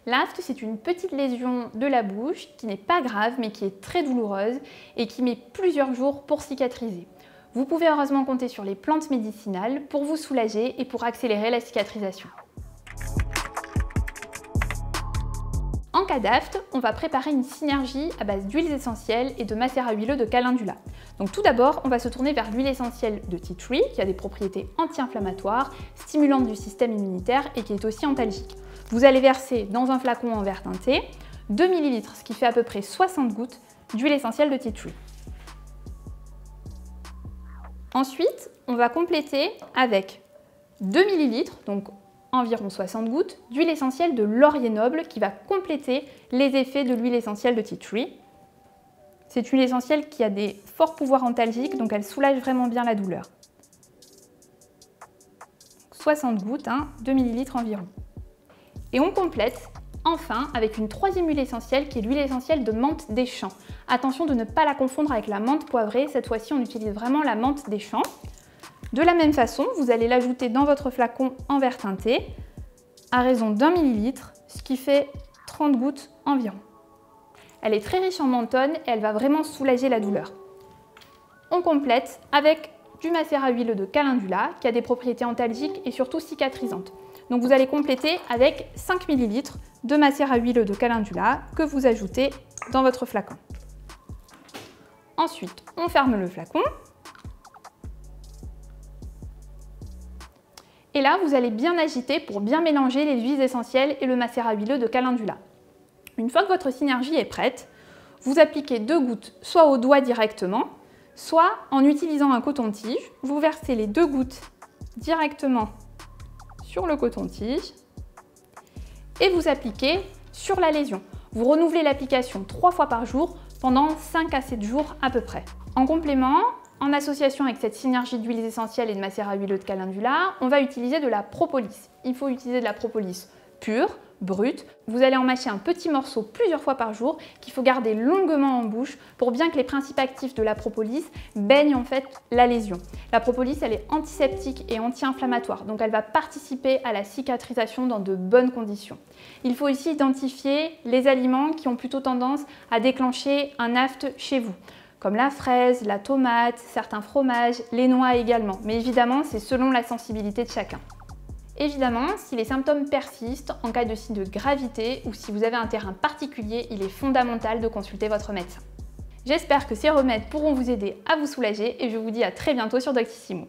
L'aft, c'est une petite lésion de la bouche qui n'est pas grave mais qui est très douloureuse et qui met plusieurs jours pour cicatriser. Vous pouvez heureusement compter sur les plantes médicinales pour vous soulager et pour accélérer la cicatrisation. En cas d'aft, on va préparer une synergie à base d'huiles essentielles et de macérat huileux de calendula. Donc tout d'abord, on va se tourner vers l'huile essentielle de tea tree qui a des propriétés anti-inflammatoires, stimulantes du système immunitaire et qui est aussi antalgique. Vous allez verser dans un flacon en verre teinté 2 ml, ce qui fait à peu près 60 gouttes d'huile essentielle de tea tree. Ensuite, on va compléter avec 2 ml, donc environ 60 gouttes, d'huile essentielle de laurier noble qui va compléter les effets de l'huile essentielle de tea tree. C'est une huile essentielle qui a des forts pouvoirs antalgiques, donc elle soulage vraiment bien la douleur. 60 gouttes, 2 ml environ. Et on complète enfin avec une troisième huile essentielle qui est l'huile essentielle de menthe des champs. Attention de ne pas la confondre avec la menthe poivrée, cette fois-ci on utilise vraiment la menthe des champs. De la même façon, vous allez l'ajouter dans votre flacon en verre teinté à raison d'1 millilitre, ce qui fait 30 gouttes environ. Elle est très riche en menthone et elle va vraiment soulager la douleur. On complète avec du macérat huileux de calendula qui a des propriétés antalgiques et surtout cicatrisantes. Donc vous allez compléter avec 5 ml de macérat huileux de calendula que vous ajoutez dans votre flacon. Ensuite, on ferme le flacon. Et là, vous allez bien agiter pour bien mélanger les huiles essentielles et le macérat huileux de calendula. Une fois que votre synergie est prête, vous appliquez 2 gouttes soit au doigt directement, soit en utilisant un coton-tige. Vous versez les 2 gouttes directement sur le coton-tige et vous appliquez sur la lésion. Vous renouvelez l'application 3 fois par jour pendant 5 à 7 jours à peu près. En complément, en association avec cette synergie d'huiles essentielles et de macérat huileux de calendula, on va utiliser de la propolis. Il faut utiliser de la propolis pure, brute. Vous allez en mâcher un petit morceau plusieurs fois par jour qu'il faut garder longuement en bouche pour bien que les principes actifs de la propolis baignent en fait la lésion. La propolis, elle est antiseptique et anti-inflammatoire, donc elle va participer à la cicatrisation dans de bonnes conditions. Il faut aussi identifier les aliments qui ont plutôt tendance à déclencher un aft chez vous, comme la fraise, la tomate, certains fromages, les noix également. Mais évidemment, c'est selon la sensibilité de chacun. Évidemment, si les symptômes persistent, en cas de signe de gravité ou si vous avez un terrain particulier, il est fondamental de consulter votre médecin. J'espère que ces remèdes pourront vous aider à vous soulager et je vous dis à très bientôt sur Doctissimo.